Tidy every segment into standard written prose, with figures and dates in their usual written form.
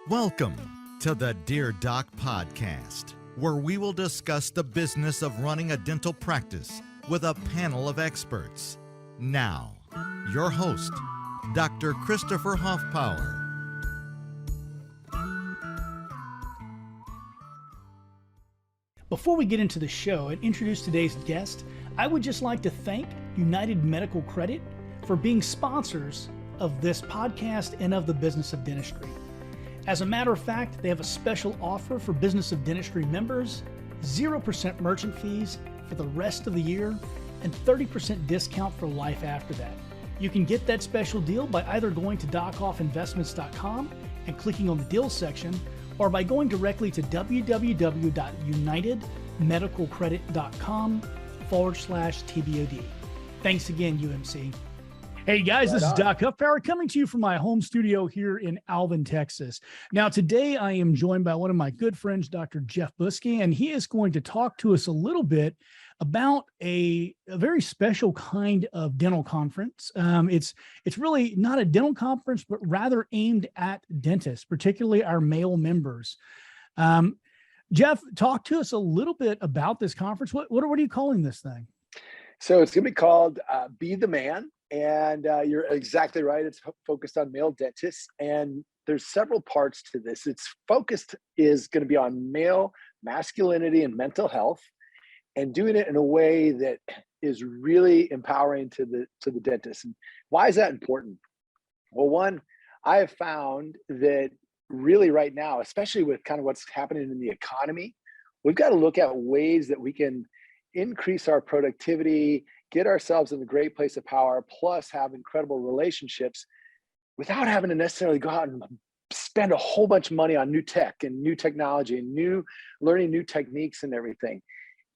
Welcome to the Dear Doc podcast, where we will discuss the business of running a dental practice with a panel of experts. Now, your host, Dr. Christopher Hoffpower. Before we get into the show and introduce today's guest, I would just like to thank United Medical Credit for being sponsors of this podcast and of the business of dentistry. As a matter of fact, they have a special offer for business of dentistry members, 0% merchant fees for the rest of the year, and 30% discount for life after that. You can get that special deal by either going to docoffinvestments.com and clicking on the deals section, or by going directly to www.unitedmedicalcredit.com/TBOD. Thanks again, UMC. Hey guys, this is Doc Huffpower coming to you from my home studio here in Alvin, Texas. Now today I am joined by one of my good friends, Dr. Jeff Buske, and he is going to talk to us a little bit about a very special kind of dental conference. It's really not a dental conference, but rather aimed at dentists, particularly our male members. Jeff, talk to us a little bit about this conference. What are you calling this thing? So it's going to be called Be the Man. And you're exactly right. It's focused on male dentists. And there's several parts to this. Its focus is going to be on male masculinity and mental health, and doing it in a way that is really empowering to the dentist. And why is that important? Well, one, I have found that really right now, especially with kind of what's happening in the economy, we've got to look at ways that we can increase our productivity, get ourselves in a great place of power, plus have incredible relationships without having to necessarily go out and spend a whole bunch of money on new tech and new technology and learning new techniques and everything.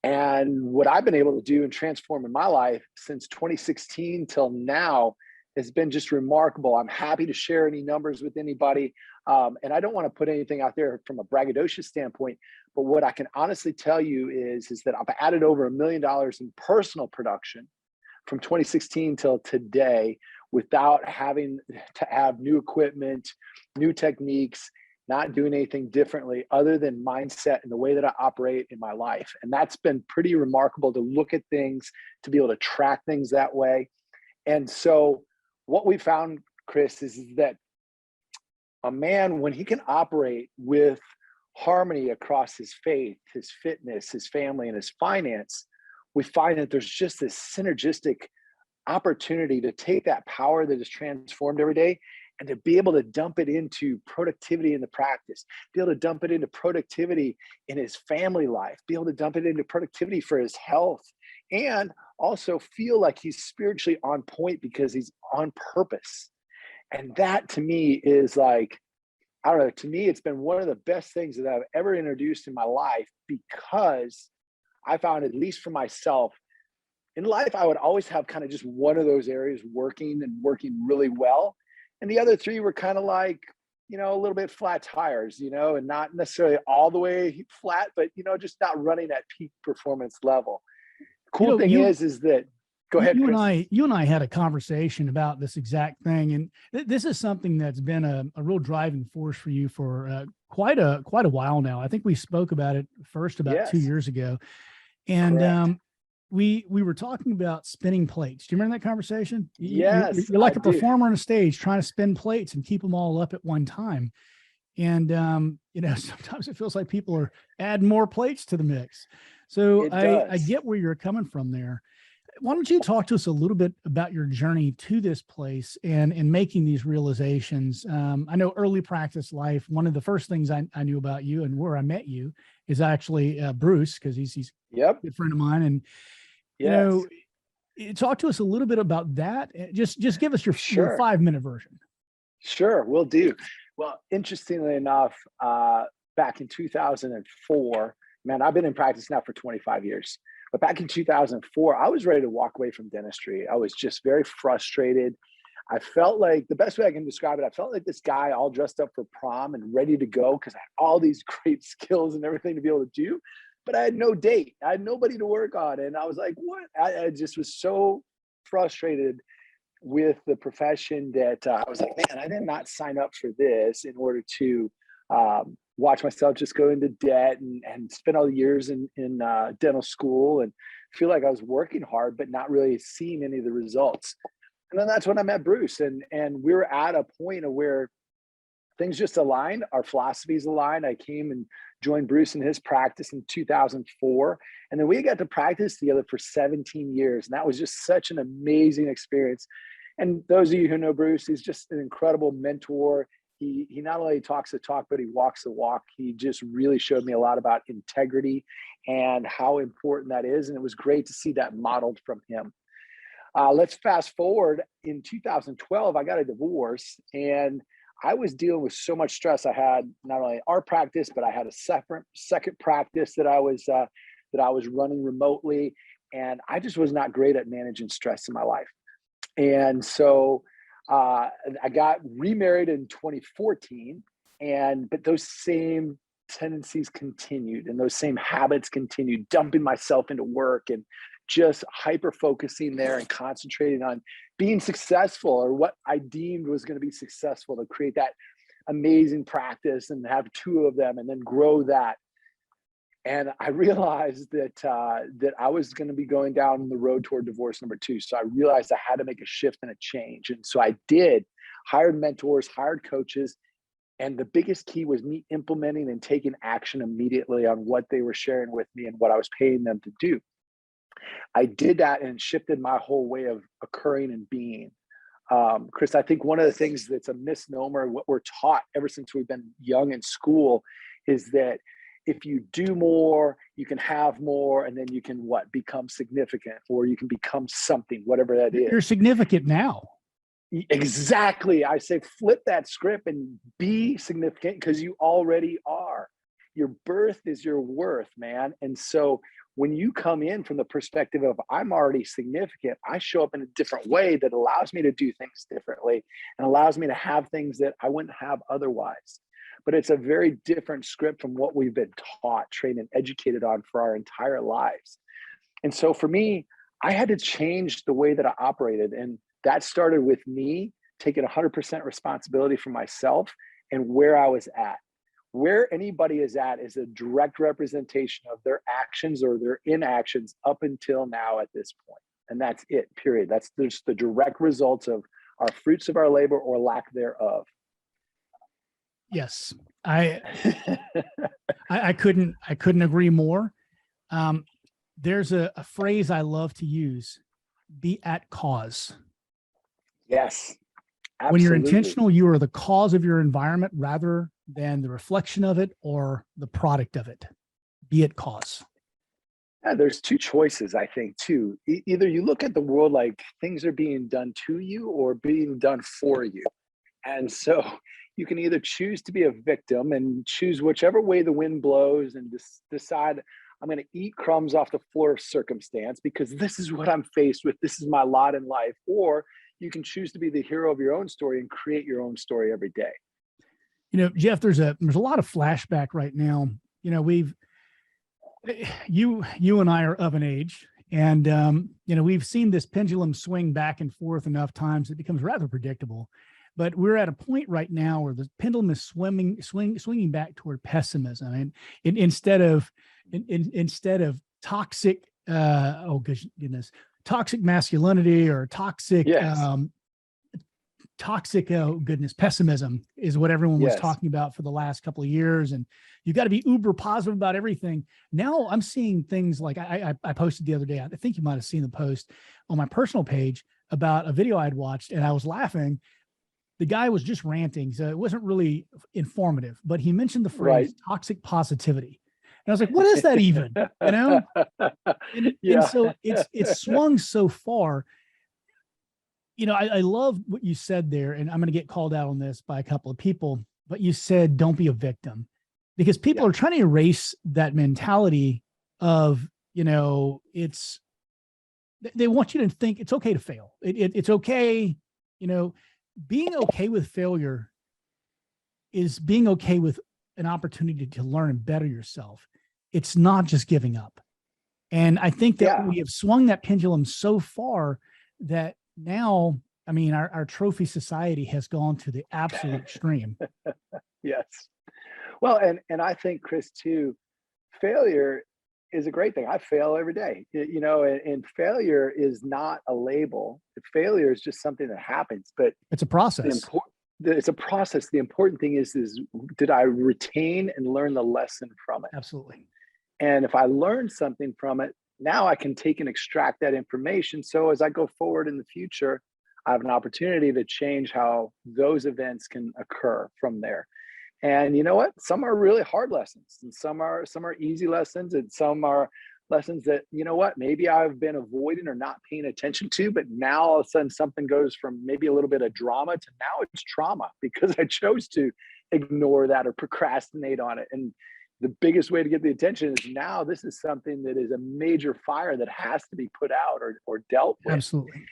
And what I've been able to do and transform in my life since 2016 till now has been just remarkable. I'm happy to share any numbers with anybody. And I don't want to put anything out there from a braggadocious standpoint, but what I can honestly tell you is that I've added over $1 million in personal production from 2016 till today without having to have new equipment, new techniques, not doing anything differently other than mindset and the way that I operate in my life. And that's been pretty remarkable to look at things, to be able to track things that way. And so what we found, Chris, is that a man, when he can operate with harmony across his faith, his fitness, his family, and his finance, we find that there's just this synergistic opportunity to take that power that is transformed every day and to be able to dump it into productivity in the practice, be able to dump it into productivity in his family life, be able to dump it into productivity for his health, and also feel like he's spiritually on point because he's on purpose. And that to me is like, I don't know, to me, it's been one of the best things that I've ever introduced in my life, because I found, at least for myself, in life, I would always have kind of just one of those areas working really well. And the other three were kind of like, a little bit flat tires, and not necessarily all the way flat, but, just not running at peak performance level. Cool thing is that, go ahead, you Chris. and I had a conversation about this exact thing, and this is something that's been a real driving force for you for quite a while now. I think we spoke about it first about 2 years ago, and we were talking about spinning plates. Do you remember that conversation? Yes, you're like a performer on a stage trying to spin plates and keep them all up at one time, and sometimes it feels like people are adding more plates to the mix. So I get where you're coming from there. Why don't you talk to us a little bit about your journey to this place and making these realizations? I know early practice life, one of the first things I knew about you and where I met you is actually Bruce, because he's a good friend of mine. And, talk to us a little bit about that. Just give us your 5-minute version. Sure, will do. Well, interestingly enough, back in 2004, man, I've been in practice now for 25 years. But back in 2004, I was ready to walk away from dentistry. I was just very frustrated. I felt like, the best way I can describe it, I felt like this guy all dressed up for prom and ready to go because I had all these great skills and everything to be able to do. But I had no date. I had nobody to work on. And I was like, what? I just was so frustrated with the profession that I was like, man, I did not sign up for this in order to watch myself just go into debt and spend all the years in dental school and feel like I was working hard, but not really seeing any of the results. And then that's when I met Bruce, and we were at a point of where things just aligned. Our philosophies aligned. I came and joined Bruce in his practice in 2004. And then we got to practice together for 17 years. And that was just such an amazing experience. And those of you who know Bruce, he's just an incredible mentor. He not only talks the talk, but he walks the walk. He just really showed me a lot about integrity and how important that is. And it was great to see that modeled from him. Let's fast forward. In 2012, I got a divorce, and I was dealing with so much stress. I had not only our practice, but I had a second practice that I was running remotely, and I just was not great at managing stress in my life. And so I got remarried in 2014, but those same tendencies continued, and those same habits continued, dumping myself into work and just hyper focusing there and concentrating on being successful, or what I deemed was going to be successful, to create that amazing practice and have two of them and then grow that. And I realized that I was going to be going down the road toward divorce number 2. So I realized I had to make a shift and a change. And so I did, hired mentors, hired coaches. And the biggest key was me implementing and taking action immediately on what they were sharing with me and what I was paying them to do. I did that, and shifted my whole way of occurring and being. Chris, I think one of the things that's a misnomer, what we're taught ever since we've been young in school, is that if you do more, you can have more, and then you can become significant, or you can become something, whatever that is. You're significant now. Exactly. I say flip that script and be significant, because you already are. Your birth is your worth, man. And so when you come in from the perspective of I'm already significant, I show up in a different way that allows me to do things differently and allows me to have things that I wouldn't have otherwise. But it's a very different script from what we've been taught, trained, and educated on for our entire lives. And so for me, I had to change the way that I operated. And that started with me taking 100% responsibility for myself and where I was at. Where anybody is at is a direct representation of their actions or their inactions up until now at this point. And that's it, period. That's just the direct results of our fruits of our labor or lack thereof. Yes. I couldn't agree more. There's a phrase I love to use: be at cause. Yes. Absolutely. When you're intentional, you are the cause of your environment rather than the reflection of it or the product of it. Be at cause. Yeah, there's two choices, I think, too. Either you look at the world like things are being done to you or being done for you. And so you can either choose to be a victim and choose whichever way the wind blows and decide, I'm going to eat crumbs off the floor of circumstance because this is what I'm faced with. This is my lot in life. Or you can choose to be the hero of your own story and create your own story every day. You know, Jeff, there's a lot of flashback right now. You know, you and I are of an age, and you know, we've seen this pendulum swing back and forth enough times it becomes rather predictable. But we're at a point right now where the pendulum is swinging back toward pessimism, and instead of toxic, toxic masculinity or toxic, pessimism is what everyone was talking about for the last couple of years. And you got to be uber positive about everything. Now I'm seeing things like I posted the other day. I think you might have seen the post on my personal page about a video I'd watched, and I was laughing. The guy was just ranting, so it wasn't really informative, but he mentioned the phrase toxic positivity. And I was like, what is that even? You know? And so it's swung so far. You know, I love what you said there, and I'm going to get called out on this by a couple of people, but you said, don't be a victim, because people are trying to erase that mentality of, you know, they want you to think it's okay to fail. It's okay. You know, being okay with failure is being okay with an opportunity to learn and better yourself. It's not just giving up. And I think that we have swung that pendulum so far that now, I mean, our trophy society has gone to the absolute extreme. Yes. Well, and I think, Chris, too, failure is a great thing. I fail every day, and failure is not a label. Failure is just something that happens, but It's a the process. important it's a process. The important thing is did I retain and learn the lesson from it? Absolutely. And if I learn something from it, now I can take and extract that information. So as I go forward in the future, I have an opportunity to change how those events can occur from there. And you know what? Some are really hard lessons, and some are easy lessons, and some are lessons that, you know what, maybe I've been avoiding or not paying attention to, but now all of a sudden something goes from maybe a little bit of drama to now it's trauma because I chose to ignore that or procrastinate on it. And the biggest way to get the attention is now this is something that is a major fire that has to be put out or dealt with. Absolutely.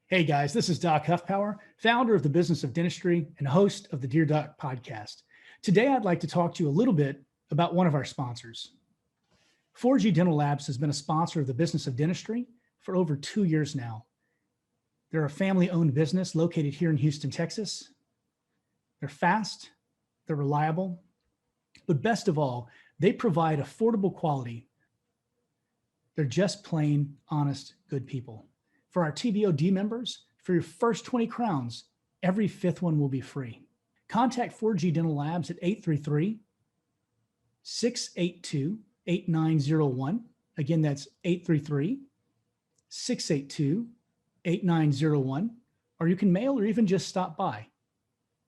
Hey guys, this is Doc Huffpower, founder of the Business of Dentistry and host of the Dear Doc podcast. Today, I'd like to talk to you a little bit about one of our sponsors. 4G Dental Labs has been a sponsor of the Business of Dentistry for over 2 years now. They're a family-owned business located here in Houston, Texas. They're fast, they're reliable, but best of all, they provide affordable quality. They're just plain, honest, good people. For our TBOD members, for your first 20 crowns, every fifth one will be free. Contact 4G Dental Labs at 833-682-8901. Again, that's 833-682-8901. Or you can mail or even just stop by.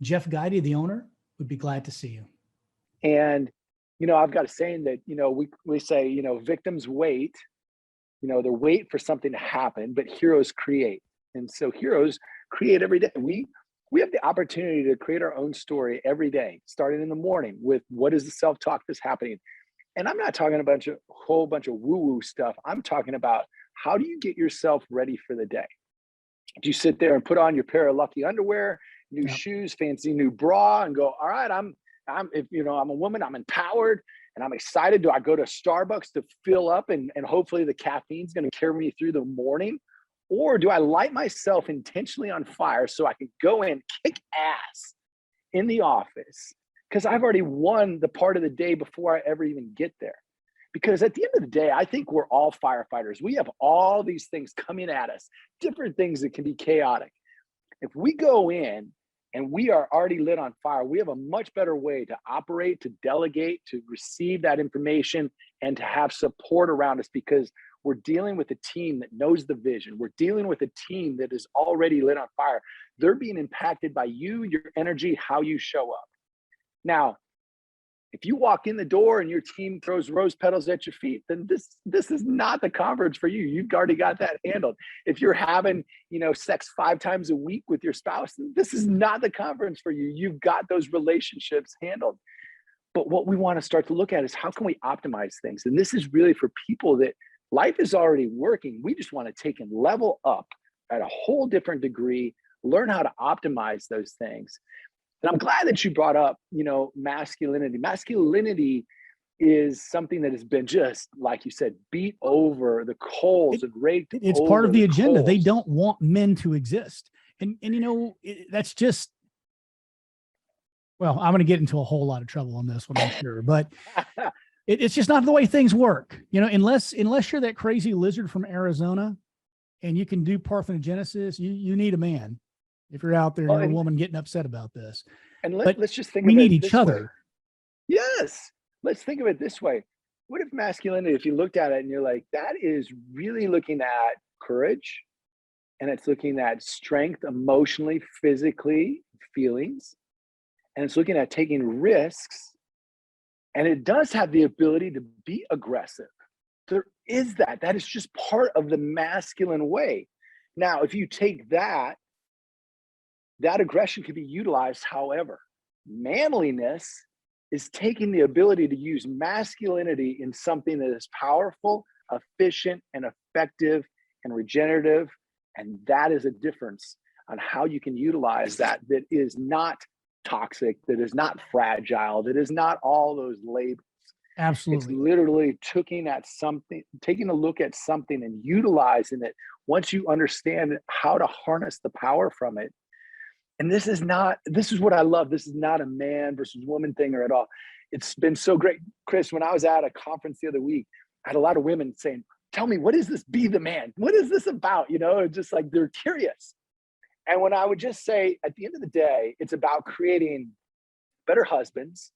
Jeff Guidey, the owner, would be glad to see you. And, I've got a saying that, we say, victims wait. They wait for something to happen, but heroes create. And so heroes create every day. We have the opportunity to create our own story every day, starting in the morning with what is the self-talk that's happening. And I'm not talking about a whole bunch of woo-woo stuff. I'm talking about how do you get yourself ready for the day? Do you sit there and put on your pair of lucky underwear, new shoes, fancy new bra, and go, all right, I'm a woman, I'm empowered and I'm excited. Do I go to Starbucks to fill up and hopefully the caffeine's going to carry me through the morning? Or do I light myself intentionally on fire so I can go in, kick ass in the office? Because I've already won the part of the day before I ever even get there. Because at the end of the day, I think we're all firefighters. We have all these things coming at us, different things that can be chaotic. If we go in and we are already lit on fire, we have a much better way to operate, to delegate, to receive that information, and to have support around us because we're dealing with a team that knows the vision. We're dealing with a team that is already lit on fire. They're being impacted by you, your energy, how you show up. Now, if you walk in the door and your team throws rose petals at your feet, then this is not the conference for you. You've already got that handled. If you're having, sex 5 times a week with your spouse, this is not the conference for you. You've got those relationships handled. But what we want to start to look at is how can we optimize things? And this is really for people that life is already working. We just want to take and level up at a whole different degree, learn how to optimize those things. And I'm glad that you brought up, masculinity. Masculinity is something that has been just, like you said, beat over the coals and raked. It's part of the agenda. Coals. They don't want men to exist. And that's just, well, I'm going to get into a whole lot of trouble on this one, I'm sure, but it's just not the way things work. Unless you're that crazy lizard from Arizona and you can do parthenogenesis, you need a man. If you're out there and you're a woman getting upset about this. And let's just think we of it need each this other. way. Yes. Let's think of it this way. What if masculinity, if you looked at it and you're like, that is really looking at courage and it's looking at strength emotionally, physically, feelings, and it's looking at taking risks, and it does have the ability to be aggressive. There is that. That is just part of the masculine way. Now, if you take that aggression can be utilized. However, manliness is taking the ability to use masculinity in something that is powerful, efficient, and effective and regenerative. And that is a difference on how you can utilize that is not toxic, that is not fragile, that is not all those labels. Absolutely. It's literally taking a look at something and utilizing it. Once you understand how to harness the power from it, And this is what I love. This is not a man versus woman thing or at all. It's been so great. Chris, when I was at a conference the other week, I had a lot of women saying, tell me, what is this be the man? What is this about? Just like they're curious. And when I would just say, at the end of the day, it's about creating better husbands,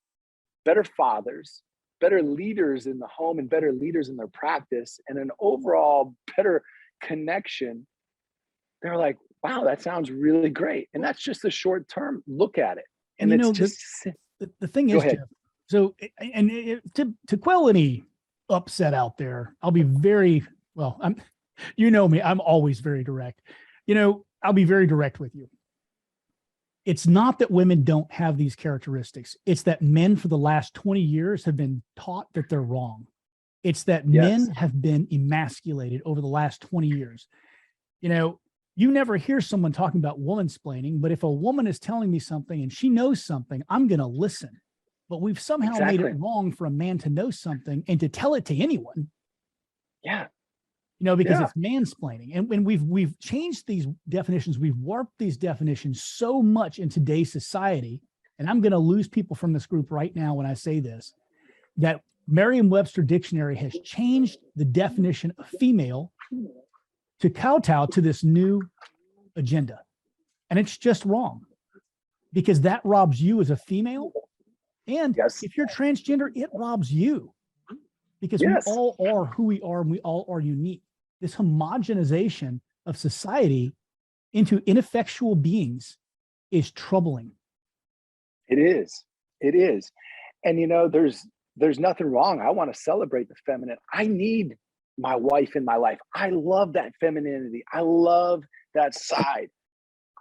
better fathers, better leaders in the home and better leaders in their practice, and an overall better connection. They're like, wow, that sounds really great. And that's just a short term look at it. And it's just the thing is, Jeff, so, to quell any upset out there, I'll be very, well, you know me, I'm always very direct. I'll be very direct with you. It's not that women don't have these characteristics. It's that men for the last 20 years have been taught that they're wrong. It's that men have been emasculated over the last 20 years. You never hear someone talking about womansplaining, but if a woman is telling me something and she knows something, I'm going to listen. But we've somehow made it wrong for a man to know something and to tell it to anyone. Yeah. Because it's mansplaining. And when we've changed these definitions, we've warped these definitions so much in today's society, and I'm going to lose people from this group right now when I say this, that Merriam-Webster Dictionary has changed the definition of female to kowtow to this new agenda. And it's just wrong, because that robs you as a female. And if you're transgender, it robs you, because we all are who we are and we all are unique. This homogenization of society into ineffectual beings is troubling. It is. And there's nothing wrong. I want to celebrate the feminine. I need my wife in my life. I love that femininity. I love that side.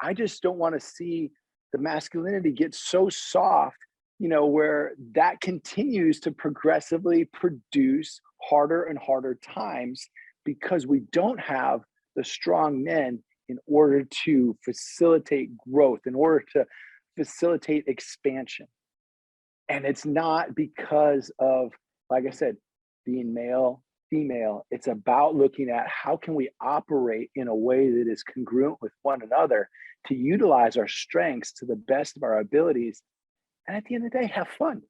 I just don't want to see the masculinity get so soft, where that continues to progressively produce harder and harder times, because we don't have the strong men in order to facilitate growth, in order to facilitate expansion. And it's not because of, like I said, being male, female. It's about looking at how can we operate in a way that is congruent with one another to utilize our strengths to the best of our abilities. And at the end of the day, have fun.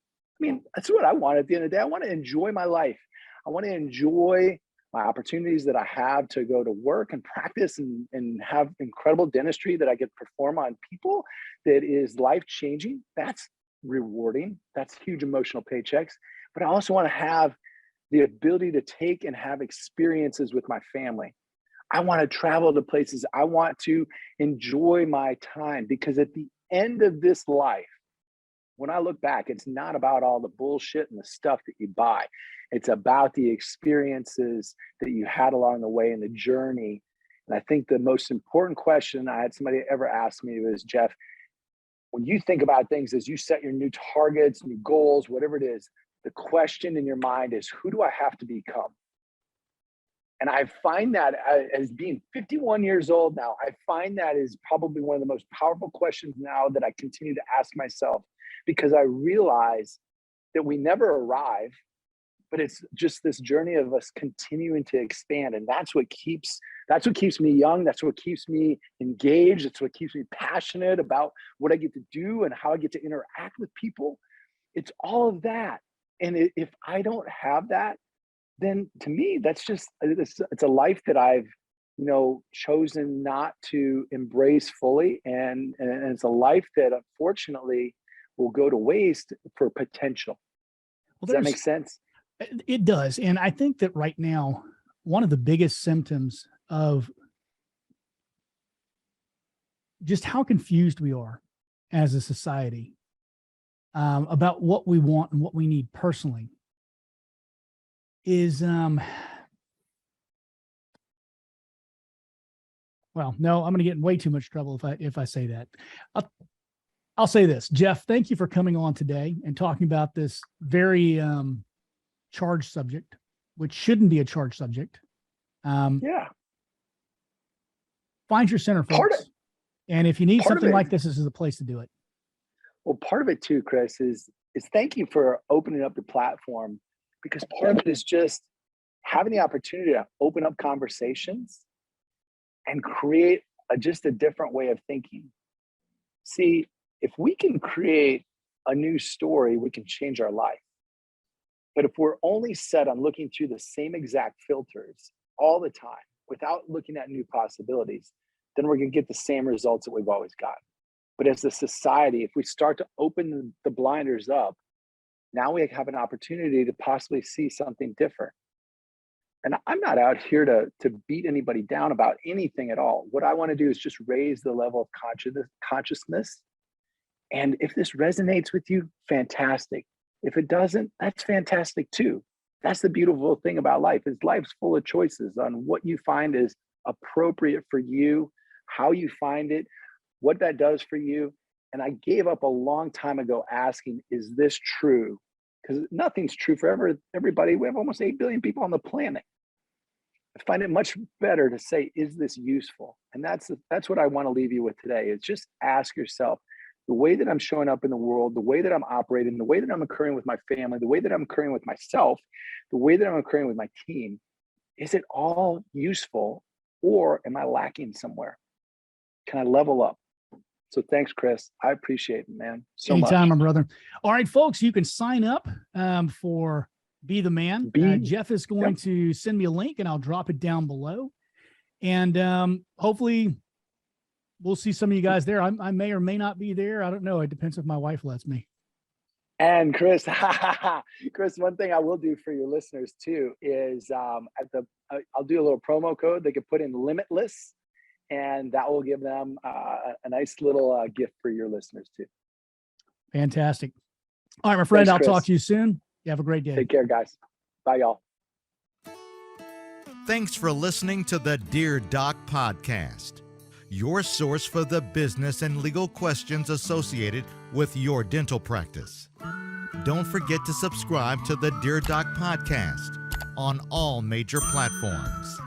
That's what I want at the end of the day. I want to enjoy my life. I want to enjoy my opportunities that I have to go to work and practice and have incredible dentistry that I get to perform on people that is life-changing. That's rewarding. That's huge emotional paychecks. But I also want to have the ability to take and have experiences with my family. I want to travel to places. I want to enjoy my time, because at the end of this life, when I look back, it's not about all the bullshit and the stuff that you buy. It's about the experiences that you had along the way and the journey. And I think the most important question I had somebody ever ask me was, Jeff, when you think about things, as you set your new targets, new goals, whatever it is, the question in your mind is, who do I have to become? And I find that as being 51 years old now, I find that is probably one of the most powerful questions now that I continue to ask myself, because I realize that we never arrive, but it's just this journey of us continuing to expand. And that's what keeps me young. That's what keeps me engaged. It's what keeps me passionate about what I get to do and how I get to interact with people. It's all of that. And if I don't have that, then to me, it's a life that I've, chosen not to embrace fully. And it's a life that unfortunately will go to waste for potential. Does that make sense? It does. And I think that right now, one of the biggest symptoms of just how confused we are as a society about what we want and what we need personally is, well, no, I'm going to get in way too much trouble if I say that. I'll say this, Jeff, thank you for coming on today and talking about this very charged subject, which shouldn't be a charged subject. Find your center, folks. And if you need something like this is the place to do it. Well, part of it too, Chris, is thank you for opening up the platform, because part of it is just having the opportunity to open up conversations and create just a different way of thinking. See, if we can create a new story, we can change our life. But if we're only set on looking through the same exact filters all the time without looking at new possibilities, then we're going to get the same results that we've always got. But as a society, if we start to open the blinders up, now we have an opportunity to possibly see something different. And I'm not out here to beat anybody down about anything at all. What I want to do is just raise the level of consciousness. And if this resonates with you, fantastic. If it doesn't, that's fantastic too. That's the beautiful thing about life, is life's full of choices on what you find is appropriate for you, how you find it, what that does for you. And I gave up a long time ago asking, is this true? Because nothing's true for everybody. We have almost 8 billion people on the planet. I find it much better to say, is this useful? And that's what I want to leave you with today, is just ask yourself, the way that I'm showing up in the world, the way that I'm operating, the way that I'm occurring with my family, the way that I'm occurring with myself, the way that I'm occurring with my team, is it all useful, or am I lacking somewhere? Can I level up? So thanks, Chris. I appreciate it, man. So Anytime, much. my brother. All right, folks, you can sign up for Be the Man. Jeff is going to send me a link, and I'll drop it down below. And hopefully we'll see some of you guys there. I may or may not be there. I don't know. It depends if my wife lets me. And Chris, Chris, one thing I will do for your listeners too is I'll do a little promo code. They can put in Limitless, and that will give them a nice little gift for your listeners too. Fantastic. All right, my friend, Thanks, I'll talk to you soon. You have a great day. Take care, guys. Bye, y'all. Thanks for listening to the Dear Doc podcast, your source for the business and legal questions associated with your dental practice. Don't forget to subscribe to the Dear Doc podcast on all major platforms.